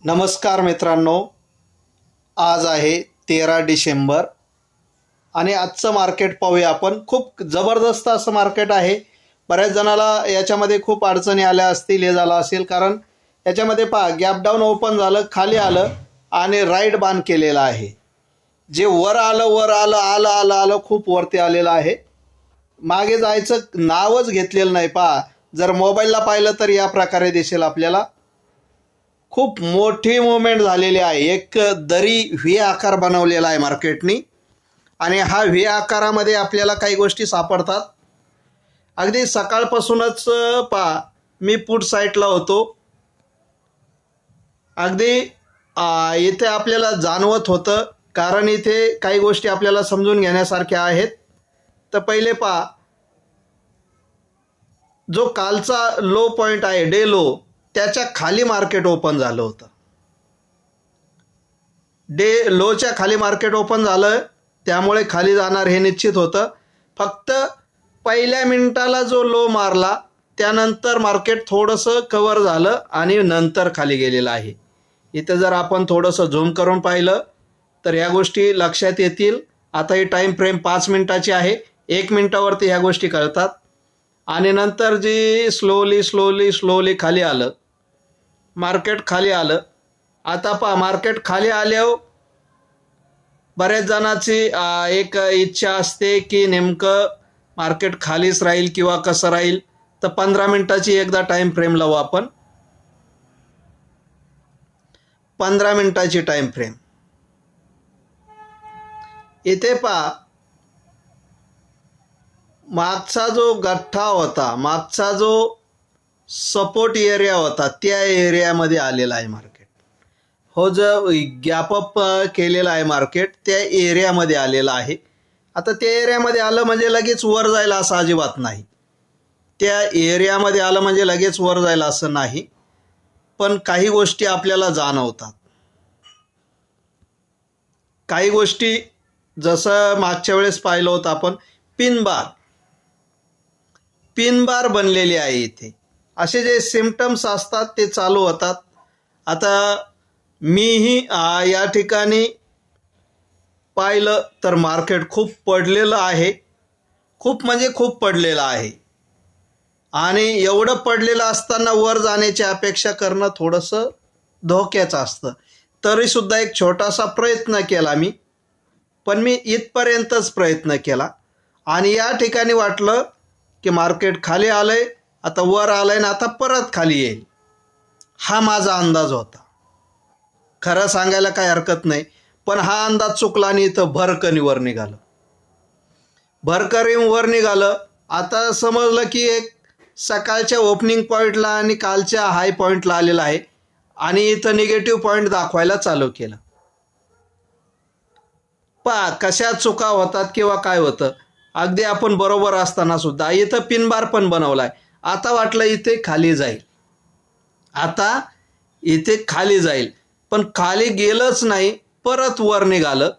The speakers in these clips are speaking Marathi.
नमस्कार मित्रांनो, आज आहे 13 डिसेंबर आणि आजचं मार्केट पाहूया आपण. खूप जबरदस्त असं मार्केट आहे. बऱ्याच जणाला याच्यामध्ये खूप अडचणी आल्या असतील, हे झालं असेल कारण याच्यामध्ये पहा गॅप डाऊन ओपन झालं, खाली आलं आणि राईट बाण केलेला आहे. जे वर आलं खूप वरती आलेलं आहे. मागे जायचं नावच घेतलेलं नाही. पहा, जर मोबाईलला पाहिलं तर या प्रकारे दिसेल आपल्याला. खूप मोठी मुवमेंट झालेली आहे. एक दरी व्ही आकार बनवलेला आहे मार्केटनी आणि हा व्ही आकारामध्ये आपल्याला काही गोष्टी सापडतात. अगदी सकाळपासूनच पहा, मी पुट साईडला होतो. अगदी इथे आपल्याला जाणवत होतं, कारण इथे काही गोष्टी आपल्याला समजून घेण्यासारख्या आहेत. तर पहिले पहा, जो कालचा लो पॉईंट आहे, डे लो, त्याच्या खाली मार्केट ओपन झालं होतं. डे लोच्या खाली मार्केट ओपन झालं, त्यामुळे खाली जाणार हे निश्चित होतं. फक्त पहिल्या मिनिटाला जो लो मारला त्यानंतर मार्केट थोडंसं कवर झालं आणि नंतर खाली गेलेलं आहे. इथं जर आपण थोडंसं झूम करून पाहिलं तर ह्या गोष्टी लक्षात येतील. आता ही टाईम फ्रेम 5 मिनिटाची आहे. 1 मिनिटावरती ह्या गोष्टी कळतात आणि नंतर जी स्लोली खाली आलं, मार्केट खाली आलं. आता पहा, मार्केट खाली आल्यावर बऱ्याच जणांची एक इच्छा असते की नेमकं मार्केट खालीच राहील किंवा कसं राहील. तर 15 मिनिटाची एकदा टाईम फ्रेम लावू आपण. 15 मिनिटाची टाईम फ्रेम. इथे पहा, मागचा जो गठ्ठा होता, मागचा जो सपोर्ट एरिया होता, त्या एरियामध्ये आलेला आहे मार्केट. हो, जो गॅप अप केलेला आहे मार्केट, त्या एरियामध्ये आलेला आहे. आता त्या एरियामध्ये आलं म्हणजे लगेच वर जायला असं अजिबात नाही. त्या एरियामध्ये आलं म्हणजे लगेच वर जायला असं नाही, पण काही गोष्टी आपल्याला जाणवतात. काही गोष्टी जसं मागच्या वेळेस पाहिलं होतं आपण, पिन बार बनलेली आहे इथे. असे जे सिम्पटम्स असतात ते चालू होतात. आता मीही या ठिकाणी पाहिलं तर मार्केट खूप पडलेलं आहे. खूप म्हणजे खूप पडलेलं आहे आणि एवढं पडलेलं असताना वर जाण्याची अपेक्षा करणं थोडंसं धोक्याचं असतं. तरीसुद्धा एक छोटासा प्रयत्न केला मी, पण मी इथपर्यंतच प्रयत्न केला आणि या ठिकाणी वाटलं की मार्केट खाली आलंय, आता वर आलंय ना, आता परत खाली येईल. हा माझा अंदाज होता. खरं सांगायला काही हरकत नाही, पण हा अंदाज चुकला आणि इथं भरकनी वर निघालं. आता समजलं की एक सकाळच्या ओपनिंग पॉईंटला आणि कालच्या हाय पॉईंटला आलेला आहे आणि इथं निगेटिव्ह पॉईंट दाखवायला चालू केलं. पहा कशा चुका होतात किंवा काय होतं. अगदी आपण बरोबर असताना सुद्धा इथं पिन बार पण बनवलाय. आता वाटलं इथे खाली जाईल, पण खाली गेलंच नाही, परत वर निघालं.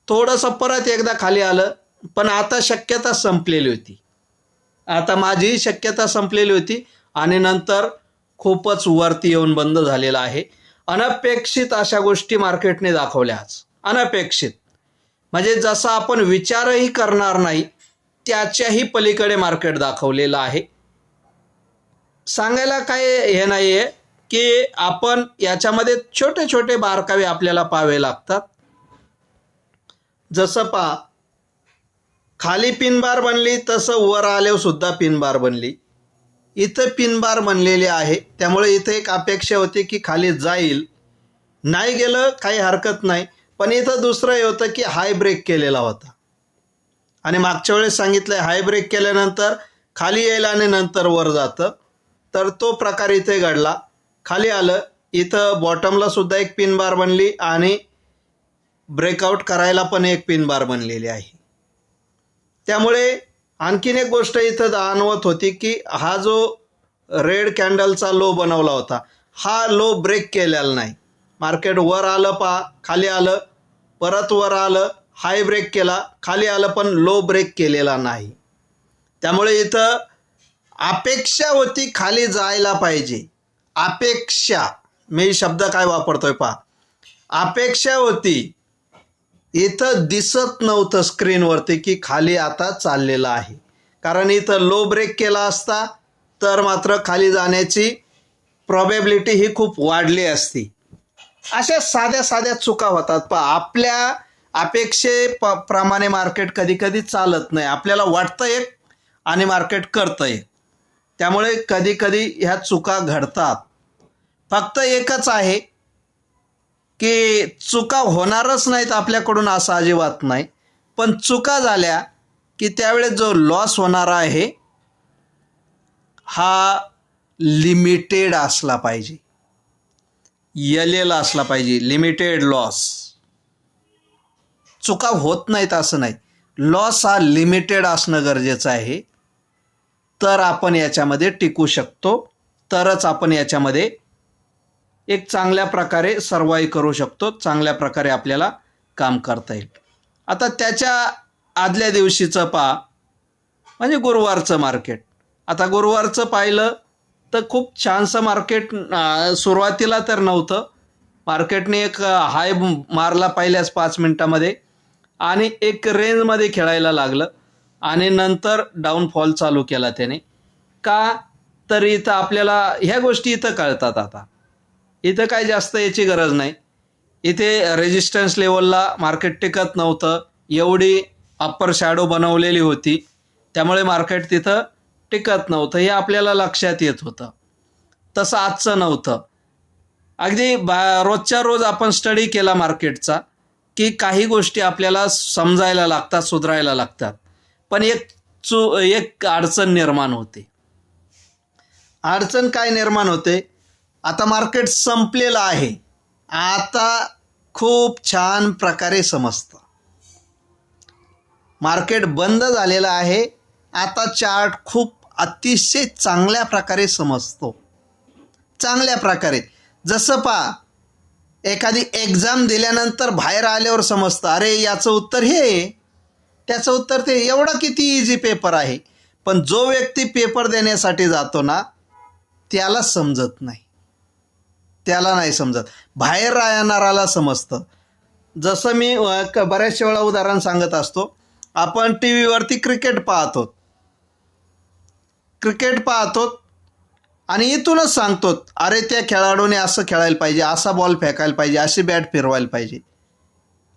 थोडंसं परत एकदा खाली आलं, पण आता शक्यता संपलेली होती. आता माझीही शक्यता संपलेली होती आणि नंतर खूपच वरती येऊन बंद झालेला आहे. अनपेक्षित अशा गोष्टी मार्केटने दाखवल्या आज. अनपेक्षित म्हणजे जसं आपण विचारही करणार नाही त्याच्याही पलीकडे मार्केट दाखवलेलं आहे. सांगायला काय हे नाही आहे की आपण याच्यामध्ये छोटे छोटे बारकावे आपल्याला पाहावे लागतात. जसं पहा, खाली पिन बार बनली तसं वर आल्यावर सुद्धा पिन बार बनली. इथं पिन बार बनलेली आहे, त्यामुळे इथं एक अपेक्षा होती की खाली जाईल. नाही गेलं काही हरकत नाही, पण इथं दुसरं हे होतं की हाय ब्रेक केलेला होता आणि मागच्या वेळेस सांगितलं हाय ब्रेक केल्यानंतर खाली यायला आणि नंतर वर जातं. तर तो प्रकार इथे घडला. खाली आलं, इथं बॉटमला सुद्धा एक पिन बार बनली आणि ब्रेकआउट करायला पण एक पिन बार बनलेली आहे. त्यामुळे आणखीन एक गोष्ट इथं जाणवत होती की हा जो रेड कॅन्डलचा लो बनवला होता, हा लो ब्रेक केलेला नाही. मार्केट वर आलं, खाली आलं, परत वर आलं, हाय ब्रेक केला, खाली आलं, पण लो ब्रेक केलेला नाही. त्यामुळे इथं अपेक्षा होती खाली जायला पाहिजे अपेक्षा, मी शब्द काय वापरतोय पहा, अपेक्षा होती, इथं दिसत नव्हतं स्क्रीनवरती की खाली आता चाललेलं आहे. कारण इथं लो ब्रेक केला असता तर मात्र खाली जाण्याची प्रॉबेबिलिटी ही खूप वाढली असती. अशा साध्या साध्या चुका होतात पहा. आपल्या प्रमाणे मार्केट कधी कधी चालत नाही. आपल्याला वाटतं एक आणि मार्केट करतं एक. त्यामुळे कधी कधी ह्या चुका घडतात. फक्त एकच आहे की चुका होणारच नाहीत आपल्याकडून असं अजिबात नाही, पण चुका झाल्या की त्यावेळेस जो लॉस होणार आहे हा लिमिटेड असला पाहिजे, LL असला पाहिजे, लिमिटेड लॉस. चुका होत नाहीत असं नाही, लॉस हा लिमिटेड असणं गरजेचं आहे. तर आपण याच्यामध्ये टिकू शकतो, तरच आपण याच्यामध्ये एक चांगल्या प्रकारे सर्वाइव्ह करू शकतो, चांगल्या प्रकारे आपल्याला काम करता येईल. आता त्याच्या आदल्या दिवशीचं पहा, म्हणजे गुरुवारचं मार्केट. आता गुरुवारचं पाहिलं तर खूप छानसं मार्केट सुरुवातीला तर नव्हतं. मार्केटने एक हाय मारला पहिल्याच 5 मिनटामध्ये आणि एक रेंजमध्ये खेळायला लागलं आणि नंतर डाऊनफॉल चालू केला त्याने. का तर इथं आपल्याला ह्या गोष्टी इथं कळतात. आता इथं काय जास्त याची गरज नाही. इथे रेजिस्टन्स लेवलला मार्केट टिकत नव्हतं, एवढी अप्पर शॅडो बनवलेली होती, त्यामुळे मार्केट तिथं टिकत नव्हतं, हे आपल्याला लक्षात येत होतं. तसं आजचं नव्हतं. अगदी रोजच्या रोज आपण स्टडी केला मार्केटचा की काही गोष्टी आपल्याला समजायला लागतात, सुधारायला लागतात. पण एक अडचण निर्माण होते. अडचण काय निर्माण होते, आता मार्केट संपलेलं आहे, आता खूप छान प्रकारे समजतं. मार्केट बंद झालेलं आहे, आता चार्ट खूप अतिशय चांगल्या प्रकारे समजतो. चांगल्या प्रकारे जसं पहा, एखादी एक्झाम दिल्यानंतर बाहेर आल्यावर समजतं, अरे याचं उत्तर हे, त्याचं उत्तर ते. एवढा किती इझी पेपर आहे. पण जो व्यक्ती पेपर देण्यासाठी जातो ना, त्याला समजत नाही, त्याला नाही समजत. बाहेर राहणाराला समजतं. जसं मी बऱ्याचशा वेळा उदाहरण सांगत असतो, आपण टी व्हीवरती क्रिकेट पाहतो आणि इथूनच सांगतो, अरे त्या खेळाडूने असं खेळायला पाहिजे, असा बॉल फेकायला पाहिजे, अशी बॅट फिरवायला पाहिजे.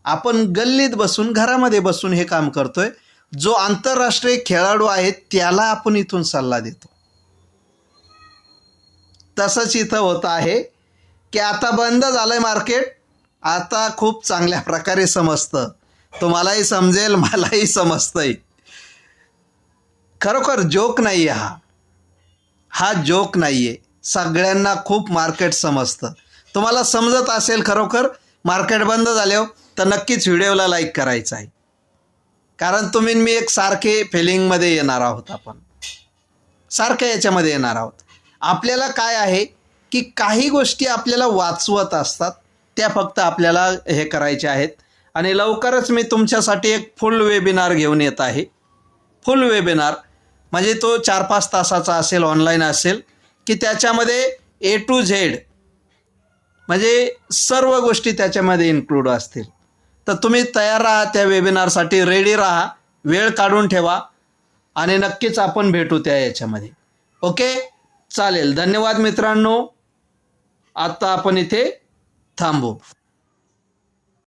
आपण गल्लीत बसून, घरामध्ये बसून हे काम करतोय. जो आंतरराष्ट्रीय खेळाडू आहे त्याला आपण इथून सल्ला देतो. तसंच इथं होत आहे की आता बंद झालंय मार्केट, आता खूप चांगल्या प्रकारे समजतं. तुम्हालाही समजेल, मलाही समजतंय. खरोखर जोक नाही आहे हा जोक नाही आहे. सगळ्यांना खूप मार्केट समजतं. तुम्हाला समजत असेल खरोखर मार्केट बंद झाल्यावर तर नक्कीच व्हिडिओला लाईक करायचं आहे. कारण तुम्ही मी एक सारखे फिलिंगमध्ये येणार आहोत, आपण सारख्या याच्यामध्ये येणार आहोत. आपल्याला काय आहे की काही गोष्टी आपल्याला वाचवत असतात, त्या फक्त आपल्याला हे करायच्या आहेत. आणि लवकरच मी तुमच्यासाठी एक फुल वेबिनार घेऊन येत आहे. फुल वेबिनार म्हणजे तो 4-5 तासाचा असेल, ऑनलाईन असेल, की त्याच्यामध्ये A to Z म्हणजे सर्व गोष्टी त्याच्यामध्ये इन्क्लूड असतील. तर तुम्ही तयार राहा, त्या वेबिनारसाठी रेडी राहा, वेळ काढून ठेवा आणि नक्कीच आपण भेटू त्या याच्यामध्ये. ओके, चालेल. धन्यवाद मित्रांनो. आता आपण इथे थांबू.